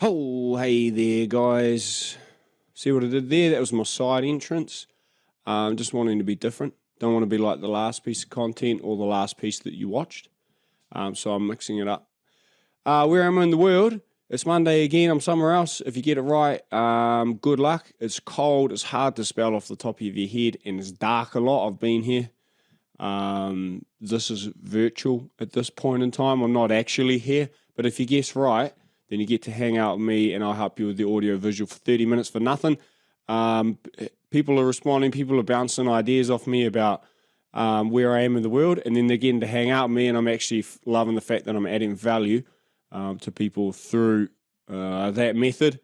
Oh, hey there, guys. See what I did there? That was my side entrance. Just wanting to be different. Don't want to be like the last piece of content or the last piece that you watched. So I'm mixing it up. Where am I in the world? It's Monday again. I'm somewhere else. If you get it right, good luck. It's cold. It's hard to spell off the top of your head, and it's dark a lot. I've been here. This is virtual at this point in time. I'm not actually here, but if you guess right, then you get to hang out with me and I'll help you with the audio visual for 30 minutes for nothing. People are responding, people are bouncing ideas off me about where I am in the world, and then they're getting to hang out with me, and I'm actually loving the fact that I'm adding value to people through that method,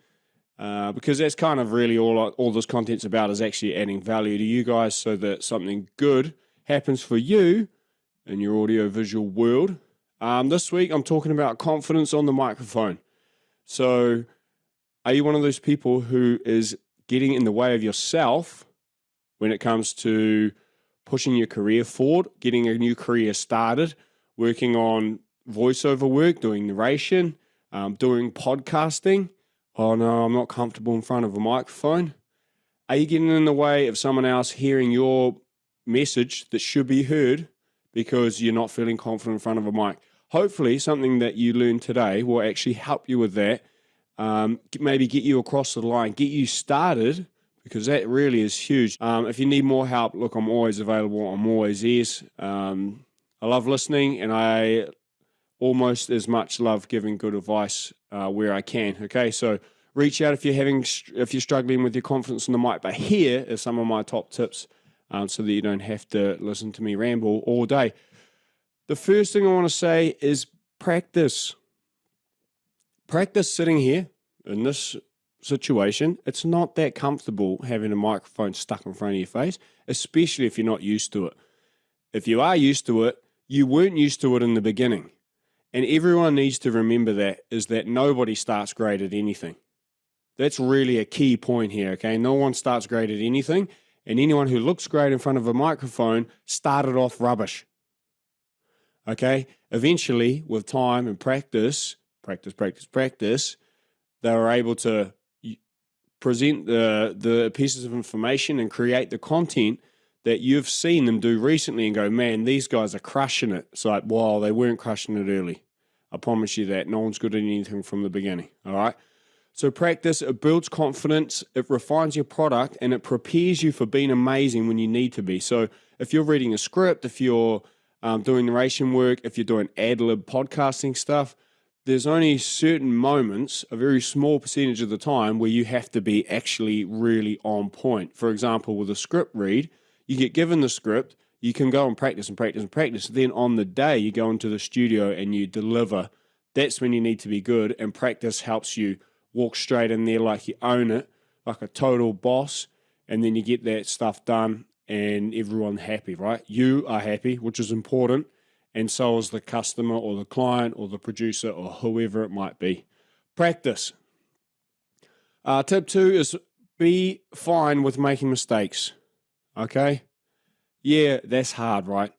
because that's kind of really all this content's about, is actually adding value to you guys so that something good happens for you in your audio visual world. This week I'm talking about confidence on the microphone. So are you one of those people who is getting in the way of yourself when it comes to pushing your career forward, getting a new career started, working on voiceover work, doing narration, doing podcasting? Oh no, I'm not comfortable in front of a microphone. Are you getting in the way of someone else hearing your message that should be heard because you're not feeling confident in front of a mic? Hopefully something that you learned today will actually help you with that. Maybe get you across the line, get you started, because that really is huge. If you need more help, look, I'm always available. I'm always ears. I love listening, and I almost as much love giving good advice where I can. Okay, so reach out if you're struggling with your confidence in the mic. But here are some of my top tips so that you don't have to listen to me ramble all day. The first thing I want to say is practice. Practice sitting here in this situation. It's not that comfortable having a microphone stuck in front of your face, especially if you're not used to it. If you are used to it, you weren't used to it in the beginning. And everyone needs to remember that, is that nobody starts great at anything. That's really a key point here, okay? No one starts great at anything, and anyone who looks great in front of a microphone started off rubbish. Okay? Eventually, with time and practice, they were able to present the pieces of information and create the content that you've seen them do recently and go, man, these guys are crushing it. It's like, wow, they weren't crushing it early. I promise you that. No one's good at anything from the beginning, all right? So practice, it builds confidence, it refines your product, and it prepares you for being amazing when you need to be. So if you're reading a script, if you're doing narration work, if you're doing ad-lib podcasting stuff, there's only certain moments, a very small percentage of the time, where you have to be actually really on point. For example, with a script read, you get given the script, you can go and practice. Then on the day you go into the studio and you deliver. That's when you need to be good, and practice helps you walk straight in there like you own it, like a total boss, and then you get that stuff done and everyone's happy, right? You are happy, which is important, and so is the customer or the client or the producer or whoever it might be. Practice. Tip 2 is be fine with making mistakes, okay? Yeah, that's hard, right?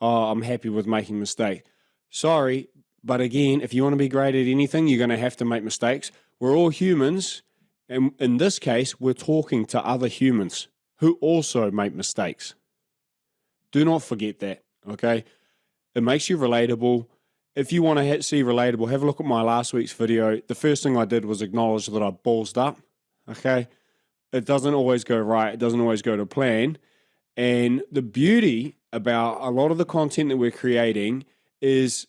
Oh, I'm happy with making mistakes. Sorry, but again, if you want to be great at anything, you're going to have to make mistakes. We're all humans, and in this case, we're talking to other humans who also make mistakes. Do not forget that, okay? It makes you relatable. If you want to see relatable, have a look at my last week's video. The first thing I did was acknowledge that I ballsed up, okay? It doesn't always go right. It doesn't always go to plan. And the beauty about a lot of the content that we're creating is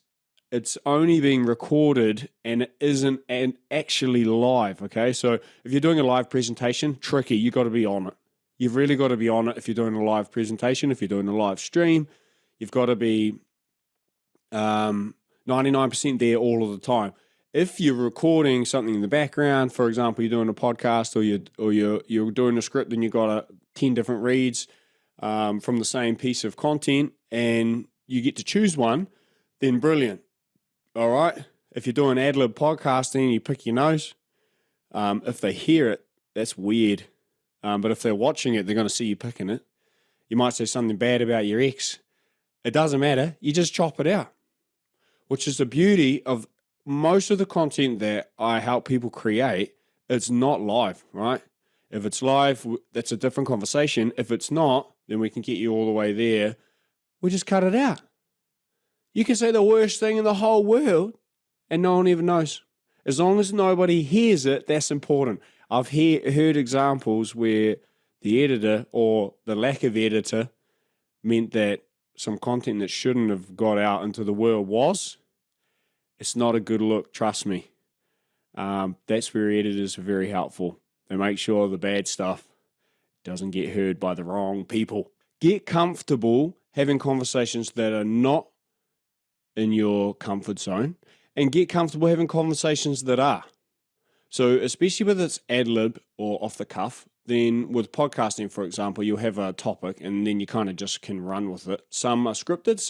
it's only being recorded and it isn't actually live, okay? So if you're doing a live presentation, tricky, you got to be on it. You've really got to be on it if you're doing a live presentation. If you're doing a live stream, you've got to be 99% there all of the time. If you're recording something in the background, for example, you're doing a podcast or you're doing a script and you've got 10 different reads from the same piece of content and you get to choose one, then brilliant. All right. If you're doing ad-lib podcasting and you pick your nose, if they hear it, that's weird. But if they're watching it, they're going to see you picking it. You might say something bad about your ex. It doesn't matter. You just chop it out, which is the beauty of most of the content that I help people create, it's not live, right? If it's live, that's a different conversation. If it's not, then we can get you all the way there. We just cut it out. You can say the worst thing in the whole world and no one even knows. As long as nobody hears it, that's important. I've heard examples where the editor or the lack of editor meant that some content that shouldn't have got out into the world was. It's not a good look, trust me. That's where editors are very helpful. They make sure the bad stuff doesn't get heard by the wrong people. Get comfortable having conversations that are not in your comfort zone, and get comfortable having conversations that are. So especially whether it's ad-lib or off the cuff, then with podcasting, for example, you'll have a topic and then you kind of just can run with it. Some are scripted,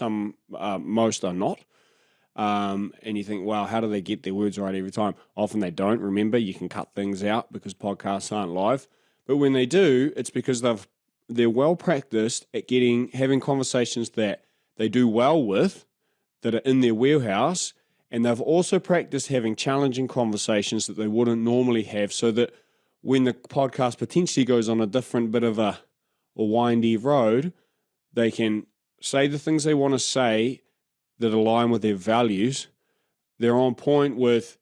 most are not. And you think, wow, how do they get their words right every time? Often they don't. Remember, you can cut things out because podcasts aren't live. But when they do, it's because they're well practiced at having conversations that they do well with, that are in their wheelhouse, and they've also practiced having challenging conversations that they wouldn't normally have, so that when the podcast potentially goes on a different bit of a windy road, they can say the things they want to say that align with their values. They're on point with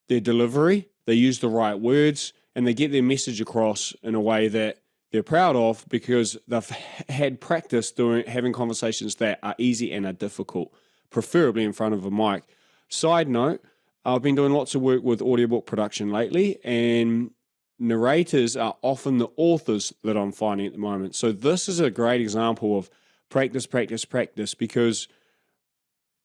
their delivery. They use the right words, and they get their message across in a way that they're proud of because they've had practice having conversations that are easy and are difficult, preferably in front of a mic. Side note, I've been doing lots of work with audiobook production lately, and narrators are often the authors that I'm finding at the moment. So this is a great example of practice, because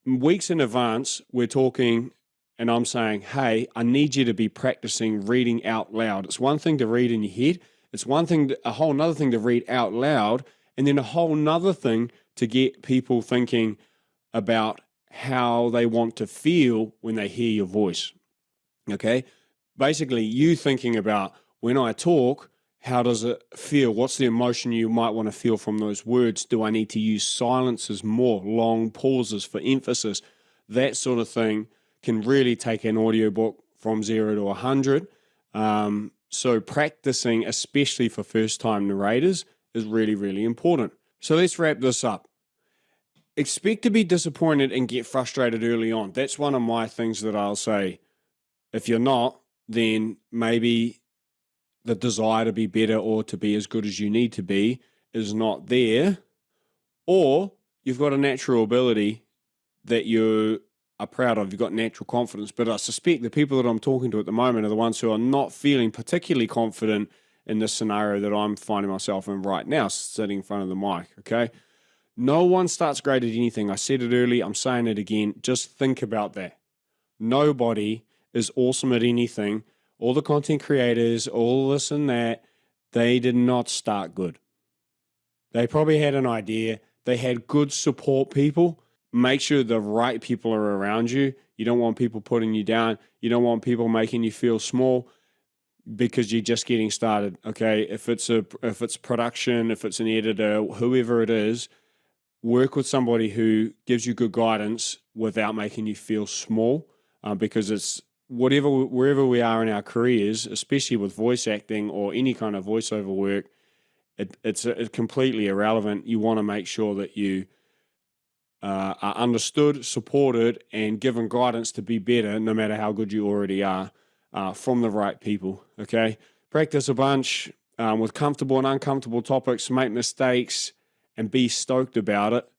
weeks in advance, we're talking and I'm saying, hey, I need you to be practicing reading out loud. It's one thing to read in your head. It's a whole nother thing to read out loud, and then a whole nother thing to get people thinking about how they want to feel when they hear your voice. Okay? Basically, you thinking about, when I talk, how does it feel? What's the emotion you might want to feel from those words? Do I need to use silences more, long pauses for emphasis? That sort of thing can really take an audiobook from 0 to 100. So practicing, especially for first-time narrators, is really, really important. So let's wrap this up. Expect to be disappointed and get frustrated early on. That's one of my things that I'll say. If you're not, then maybe the desire to be better or to be as good as you need to be is not there, or you've got a natural ability that you are proud of. You've got natural confidence. But I suspect the people that I'm talking to at the moment are the ones who are not feeling particularly confident in this scenario that I'm finding myself in right now, sitting in front of the mic, okay? No one starts great at anything. I said it earlier, I'm saying it again. Just think about that. Nobody is awesome at anything. All the content creators, all this and that, they did not start good. They probably had an idea. They had good support people. Make sure the right people are around you. You don't want people putting you down. You don't want people making you feel small because you're just getting started. Okay, if it's production, if it's an editor, whoever it is, work with somebody who gives you good guidance without making you feel small, because it's wherever we are in our careers, especially with voice acting or any kind of voiceover work, it's completely irrelevant. You want to make sure that you are understood, supported, and given guidance to be better, no matter how good you already are, from the right people, okay? Practice a bunch with comfortable and uncomfortable topics, make mistakes, and be stoked about it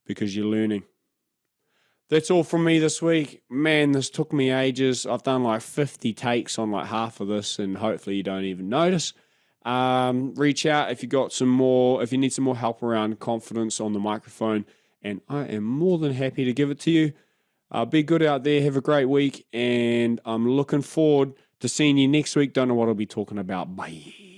because you're learning. That's all from me this week. Man, this took me ages. I've done like 50 takes on like half of this, and hopefully you don't even notice. Reach out if you need some more help around confidence on the microphone, and I am more than happy to give it to you. Be good out there. Have a great week, and I'm looking forward to seeing you next week. Don't know what I'll be talking about. Bye.